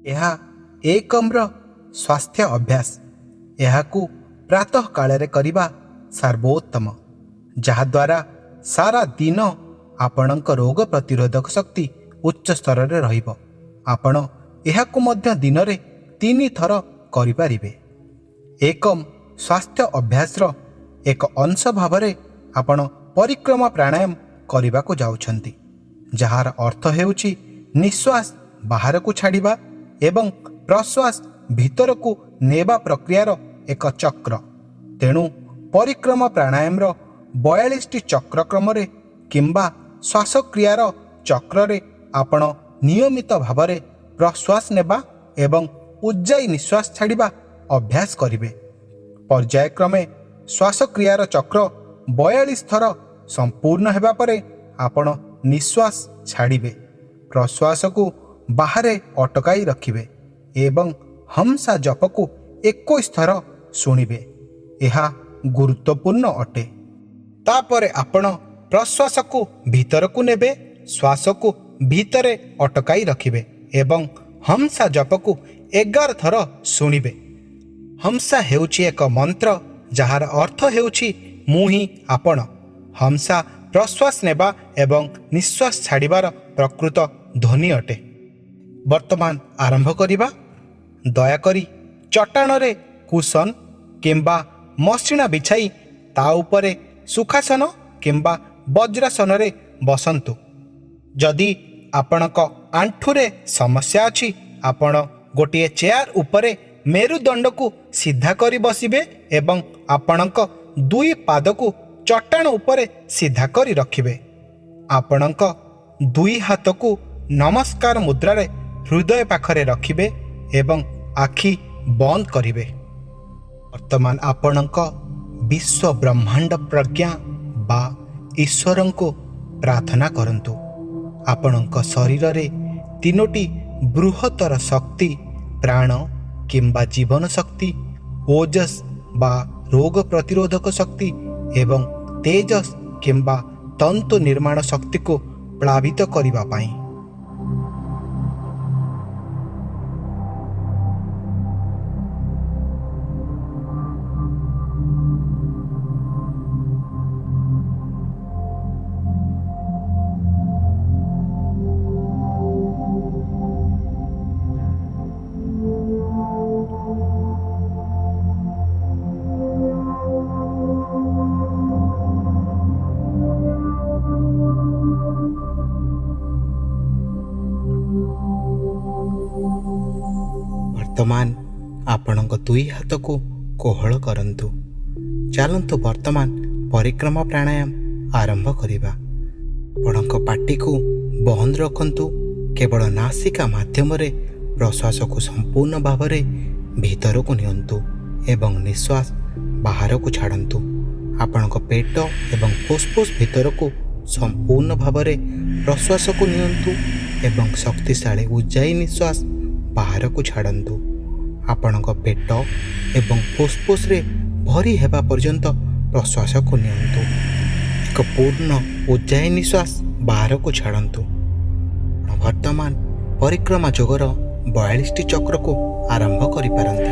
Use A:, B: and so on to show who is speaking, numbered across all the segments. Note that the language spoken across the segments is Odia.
A: ଏହା ଏକମ୍ର ସ୍ୱାସ୍ଥ୍ୟ ଅଭ୍ୟାସ। ଏହାକୁ ପ୍ରାତଃ କାଳରେ କରିବା ସର୍ବୋତ୍ତମ, ଯାହାଦ୍ୱାରା ସାରା ଦିନ ଆପଣଙ୍କ ରୋଗ ପ୍ରତିରୋଧକ ଶକ୍ତି ଉଚ୍ଚ ସ୍ତରରେ ରହିବ। ଆପଣ ଏହାକୁ ମଧ୍ୟ ଦିନରେ 3 ଥର କରିପାରିବେ। ଏକମ୍ ସ୍ୱାସ୍ଥ୍ୟ ଅଭ୍ୟାସର ଏକ ଅଂଶ ଭାବରେ ଆପଣ ପରିକ୍ରମା ପ୍ରାଣାୟାମ କରିବାକୁ ଯାଉଛନ୍ତି, ଯାହାର ଅର୍ଥ ହେଉଛି ନିଶ୍ୱାସ ବାହାରକୁ ଛାଡ଼ିବା ଏବଂ ପ୍ରଶ୍ୱାସ ଭିତରକୁ ନେବା ପ୍ରକ୍ରିୟାର ଏକ ଚକ୍ର। ତେଣୁ ପରିକ୍ରମା ପ୍ରାଣାୟାମର 42ଟି ଚକ୍ର କ୍ରମରେ କିମ୍ବା ଶ୍ୱାସକ୍ରିୟାର ଚକ୍ରରେ ଆପଣ ନିୟମିତ ଭାବରେ ପ୍ରଶ୍ୱାସ ନେବା ଏବଂ ଉଜ୍ଜାଇ ନିଶ୍ୱାସ ଛାଡ଼ିବା ଅଭ୍ୟାସ କରିବେ। ପର୍ଯ୍ୟାୟକ୍ରମେ ଶ୍ୱାସକ୍ରିୟାର ଚକ୍ର 42 ଥର ସମ୍ପୂର୍ଣ୍ଣ ହେବା ପରେ ଆପଣ ନିଶ୍ୱାସ ଛାଡ଼ିବେ, ପ୍ରଶ୍ୱାସକୁ ବାହାରେ ଅଟକାଇ ରଖିବେ ଏବଂ ହମ୍ସା ଜପକୁ 21 ଥର ଶୁଣିବେ। ଏହା ଗୁରୁତ୍ୱପୂର୍ଣ୍ଣ ଅଟେ। ତାପରେ ଆପଣ ପ୍ରଶ୍ୱାସକୁ ଭିତରକୁ ନେବେ, ଶ୍ୱାସକୁ ଭିତରେ ଅଟକାଇ ରଖିବେ ଏବଂ ହମ୍ସା ଜପକୁ 11 ଥର ଶୁଣିବେ। ହମ୍ସା ହେଉଛି ଏକ ମନ୍ତ୍ର ଯାହାର ଅର୍ଥ ହେଉଛି ମୁଁ ହିଁ ଆପଣ। ହମ୍ସା ପ୍ରଶ୍ୱାସ ନେବା ଏବଂ ନିଶ୍ୱାସ ଛାଡ଼ିବାର ପ୍ରକୃତ ଧ୍ୱନି ଅଟେ। ବର୍ତ୍ତମାନ ଆରମ୍ଭ କରିବା। ଦୟାକରି ଚଟାଣରେ କୁସନ କିମ୍ବା ମସିଣା ବିଛାଇ ତା ଉପରେ ସୁଖାସନ କିମ୍ବା ବଜ୍ରାସନରେ ବସନ୍ତୁ। ଯଦି ଆପଣଙ୍କ ଆଣ୍ଠୁରେ ସମସ୍ୟା ଅଛି, ଆପଣ ଗୋଟିଏ ଚେୟାର ଉପରେ ମେରୁଦଣ୍ଡକୁ ସିଧା କରି ବସିବେ ଏବଂ ଆପଣଙ୍କ 2 ପାଦକୁ ଚଟାଣ ଉପରେ ସିଧା କରି ରଖିବେ। ଆପଣଙ୍କ 2 ହାତକୁ ନମସ୍କାର ମୁଦ୍ରାରେ ହୃଦୟ ପାଖରେ ରଖିବେ ଏବଂ ଆଖି ବନ୍ଦ କରିବେ। ବର୍ତ୍ତମାନ ଆପଣଙ୍କ ବିଶ୍ୱ ବ୍ରହ୍ମାଣ୍ଡ ପ୍ରଜ୍ଞା ବା ଈଶ୍ୱରଙ୍କୁ ପ୍ରାର୍ଥନା କରନ୍ତୁ। ଆପଣଙ୍କ ଶରୀରରେ 3ଟି ବୃହତ୍ତର ଶକ୍ତି, ପ୍ରାଣ କିମ୍ବା ଜୀବନ ଶକ୍ତି, ଓଜସ୍ ବା ରୋଗ ପ୍ରତିରୋଧକ ଶକ୍ତି ଏବଂ ତେଜସ୍ କିମ୍ବା ତନ୍ତୁ ନିର୍ମାଣ ଶକ୍ତିକୁ ପ୍ଳାବିତ କରିବା ପାଇଁ। ବର୍ତ୍ତମାନ ଆପଣଙ୍କ 2 ହାତକୁ କୋହଳ କରନ୍ତୁ। ଚାଲନ୍ତୁ ବର୍ତ୍ତମାନ ପରିକ୍ରମା ପ୍ରାଣାୟାମ ଆରମ୍ଭ କରିବା। ଆପଣଙ୍କ ପାଟିକୁ ବନ୍ଦ ରଖନ୍ତୁ। କେବଳ ନାସିକା ମାଧ୍ୟମରେ ପ୍ରଶ୍ୱାସକୁ ସମ୍ପୂର୍ଣ୍ଣ ଭାବରେ ଭିତରକୁ ନିଅନ୍ତୁ ଏବଂ ନିଶ୍ୱାସ ବାହାରକୁ ଛାଡ଼ନ୍ତୁ। ଆପଣଙ୍କ ପେଟ ଏବଂ ଫୁସ୍ଫୁସ୍ ଭିତରକୁ ସମ୍ପୂର୍ଣ୍ଣ ଭାବରେ ପ୍ରଶ୍ୱାସକୁ ନିଅନ୍ତୁ ଏବଂ ଶକ୍ତିଶାଳୀ ଉଜ୍ଜାଇ ନିଶ୍ୱାସ ବାହାରକୁ ଛାଡ଼ନ୍ତୁ। ଆପଣଙ୍କ ପେଟ ଏବଂ ଫୁସ୍ଫୁସ୍ରେ ଭରି ହେବା ପର୍ଯ୍ୟନ୍ତ ପ୍ରଶ୍ୱାସକୁ ନିଅନ୍ତୁ। ଏକ ପୂର୍ଣ୍ଣ ଉଜ୍ଜାଇ ନିଶ୍ୱାସ ବାହାରକୁ ଛାଡ଼ନ୍ତୁ। ବର୍ତ୍ତମାନ ପରିକ୍ରମା ଯୋଗର 42ଟି ଚକ୍ରକୁ ଆରମ୍ଭ କରିପାରନ୍ତି।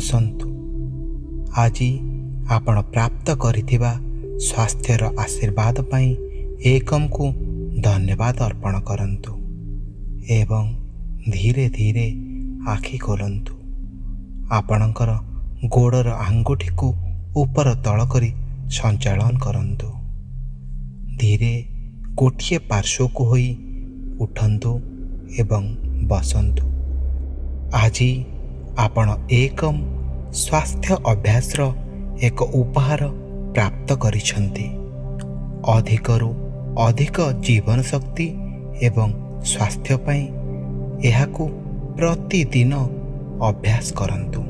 A: ହସନ୍ତୁ। ଆଜି ଆପଣ ପ୍ରାପ୍ତ କରିଥିବା ସ୍ୱାସ୍ଥ୍ୟର ଆଶୀର୍ବାଦ ପାଇଁ ଏକମ୍କୁ ଧନ୍ୟବାଦ ଅର୍ପଣ କରନ୍ତୁ ଏବଂ ଧୀରେ ଧୀରେ ଆଖି ଖୋଲନ୍ତୁ। ଆପଣଙ୍କର ଗୋଡ଼ର ଆଙ୍ଗୁଠିକୁ ଉପର ତଳ କରି ସଞ୍ଚାଳନ କରନ୍ତୁ। ଧୀରେ ଗୋଟିଏ ପାର୍ଶ୍ୱକୁ ହୋଇ ଉଠନ୍ତୁ ଏବଂ ବସନ୍ତୁ। ଆଜି ଆପଣ ଏକମ୍ ସ୍ୱାସ୍ଥ୍ୟ ଅଭ୍ୟାସର ଏକ ଉପହାର ପ୍ରାପ୍ତ କରିଛନ୍ତି। ଅଧିକରୁ ଅଧିକ ଜୀବନଶକ୍ତି ଏବଂ ସ୍ୱାସ୍ଥ୍ୟ ପାଇଁ ଏହାକୁ ପ୍ରତିଦିନ ଅଭ୍ୟାସ କରନ୍ତୁ।